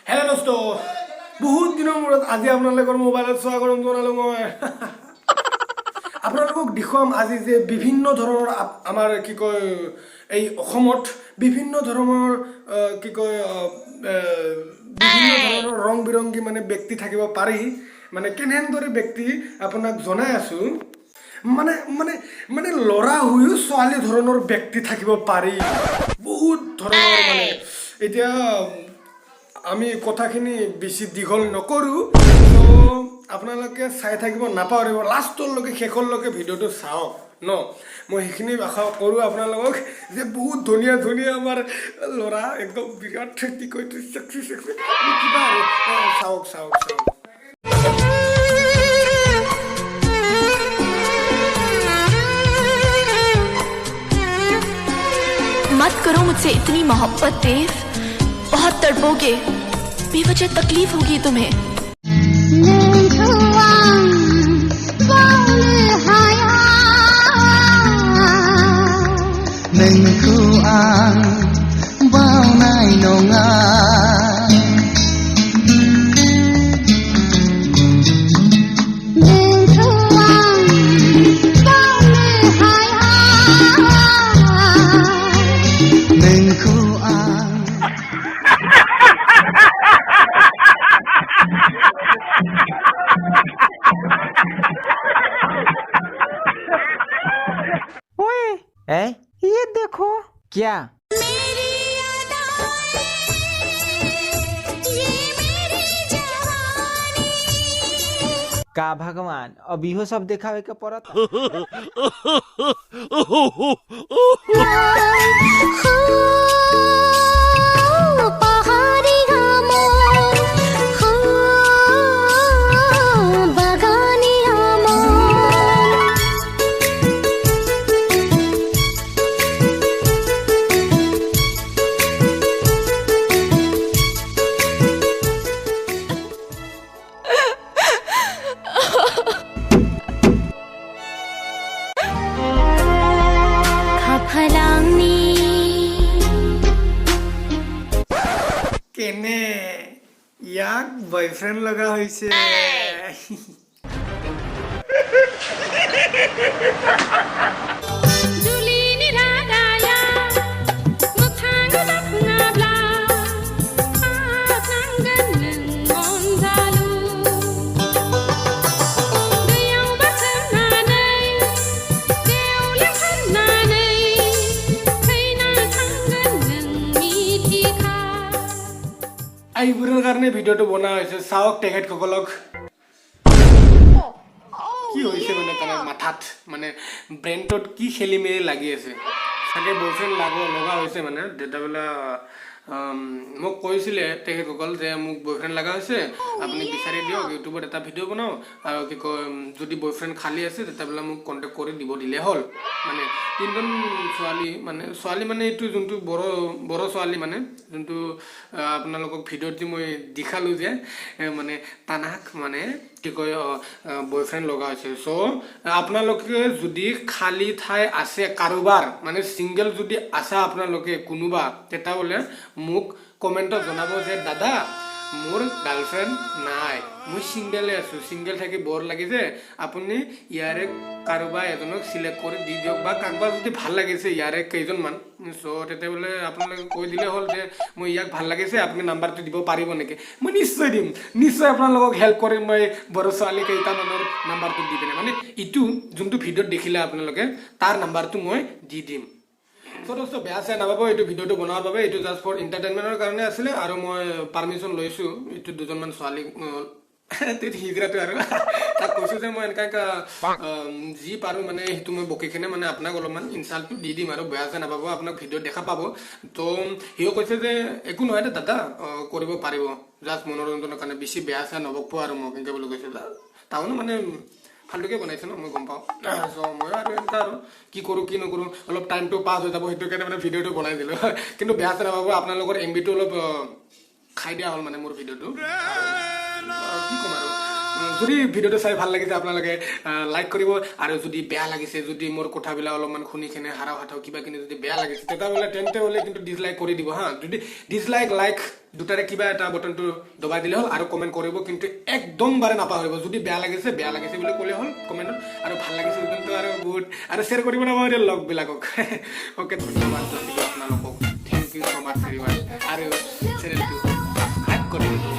hello' দোস্ত বহুত দিনৰ মূৰত আজি আপোনালোকৰ মোবাইলত চোৱা কৰিম জনালোঁ মই আপোনালোকক দেখুৱাম আজি যে বিভিন্ন ধৰণৰ আমাৰ কি কয় এই অসমত বিভিন্ন ধৰণৰ কি কয় বিভিন্ন ধৰণৰ ৰং বিৰংগী মানে ব্যক্তি থাকিব পাৰি মানে কেনেদৰে ব্যক্তি আপোনাক জনাই আছোঁ মানে মানে মানে ল'ৰা হৈও ছোৱালী ধৰণৰ ব্যক্তি থাকিব পাৰি বহুত ধৰণৰ মানে এতিয়া আমি কথাখিনি বেছি দীঘল নকৰোঁ তো আপোনালোকে চাই থাকিব নাপাহৰিব লাষ্টলৈকে শেষলৈকে ভিডিঅ'টো চাওক ন মই সেইখিনি আশা কৰোঁ আপোনালোকক যে বহুত ধুনীয়া ধুনীয়া আমাৰ ল'ৰা একদম বিৰাট কি কয় চেক্সি কিবা আৰু চাওক চাওক চাওক मत करो मुझसे इतनी मोहब्बत देव बहुत तड़पोगे बेवजह तकलीफ होगी तुम्हें Nengku ang baunay nonga Nengku ang ओए ये देखो क्या का भगवान अब इहो सब देखावे के पड़त কেনে ইয়াক বয়ফ্ৰেণ্ড লগা হৈছে এইবোৰৰ কাৰণে ভিডিঅ'টো বনোৱা হৈছে চাওক তেখেতসকলক কি হৈছে মানে তাৰ মাথাত মানে ব্ৰেইনটোত কি খেলি মেলি লাগি আছে চাগে বয়ফ্ৰেণ্ড লগা হৈছে মানে তেতিয়াবেলা মোক কৈছিলে তেখেতসকল যে মোক বয়ফ্ৰেণ্ড লগা হৈছে আপুনি বিচাৰি দিয়ক ইউটিউবত এটা ভিডিঅ' বনাওঁ আৰু কি কয় যদি বয়ফ্ৰেণ্ড খালী আছে তেতিয়াবেলা মোক কণ্টেক্ট কৰি দিব দিলে হ'ল মানে তিনিজন ছোৱালী মানে এইটো যোনটো বড়ো ছোৱালী মানে যোনটো আপোনালোকক ভিডিঅ'ত যে মই দেখালোঁ যে মানে তানাক মানে কি কয় বয়ফ্ৰেণ্ড লগা হৈছে চ' আপোনালোকে যদি খালী ঠাই আছে কাৰোবাৰ মানে ছিংগল যদি আছে আপোনালোকে কোনোবা তেতিয়াহ'লে মোক কমেণ্টত জনাব যে দাদা মোৰ গাৰ্লফ্ৰেণ্ড নাই মই ছিংগলে আছোঁ ছিংগল থাকি বৰ লাগিছে আপুনি ইয়াৰে কাৰোবা এজনক চিলেক্ট কৰি দি দিয়ক বা কাৰোবাৰ যদি ভাল লাগিছে ইয়াৰে কেইজনমান চ' তেতিয়াহ'লে আপোনালোকে কৈ দিলে হ'ল যে মই ইয়াক ভাল লাগিছে আপুনি নাম্বাৰটো দিব পাৰিব নেকি মই নিশ্চয় দিম নিশ্চয় আপোনালোকক হেল্প কৰিম মই বড়ো ছোৱালী কেইটামানৰ নাম্বাৰটো দি পিনে মানে ইটো যোনটো ভিডিঅ'ত দেখিলে আপোনালোকে তাৰ নাম্বাৰটো মই দি দিম চ' দোস্ত বেয়া চেয়া নাপাব এইটো ভিডিঅ'টো বনোৱাৰ বাবে এইটো জাষ্ট ফৰ এণ্টাৰটেইনমেণ্টৰ কাৰণে আছিলে আৰু মই পাৰ্মিশ্যন লৈছোঁ এইটো দুজনমান ছোৱালীক হিজৰাটো আৰু তাক কৈছোঁ যে মই এনেকুৱা যি পাৰোঁ মানে সেইটো মই বকি কিনে মানে আপোনাক অলপমান ইনচাল্টটো দি দিম আৰু বেয়া চেয়া নাপাব আপোনাক ভিডিঅ'ত দেখা পাব তো সিও কৈছে যে একো নহয় দাদা কৰিব পাৰিব জাষ্ট মনোৰঞ্জনৰ কাৰণে বেছি বেয়া চেয়া নবকব আৰু মোক এনেকৈ বুলি কৈছে টাউনো মানে ফাল্টুকে বনাইছে ন মই গম পাওঁ চ' মই আৰু এনেকুৱা আৰু কি কৰোঁ কি নকৰোঁ অলপ টাইমটো পাছ হৈ যাব সেইটো কাৰণে মানে ভিডিঅ'টো বনাই দিলোঁ কিন্তু বেয়া চেয়া নাপাব আপোনালোকৰ MB টো অলপ খাই দিয়া হ'ল মানে মোৰ ভিডিঅ'টো কি ক'ম আৰু যদি ভিডিঅ'টো চাই ভাল লাগিছে আপোনালোকে লাইক কৰিব আৰু যদি বেয়া লাগিছে যদি মোৰ কথাবিলাক অলপমান শুনি কিনে হাৰাও হাতাও কিবা কিনি যদি বেয়া লাগিছে তেতিয়াহ'লে তেন্তে হ'লে কিন্তু ডিছলাইক কৰি দিব হা যদি ডিছলাইক লাইক দুটাৰে কিবা এটা বটনটো দবাই দিলে হ'ল আৰু কমেণ্ট কৰিব কিন্তু একদম বাৰে নাপাহৰিব যদি বেয়া লাগিছে বুলি ক'লে হ'ল কমেণ্টত আৰু ভাল লাগিছে কিন্তু আৰু বহুত আৰু শ্বেয়াৰ কৰিব নাপাহৰিব লগবিলাকক অ'কে ধন্যবাদ আপোনালোকক থেংক ইউ ছ' মাছ আৰু চেনেলটো সাবস্ক্ৰাইব কৰি দিব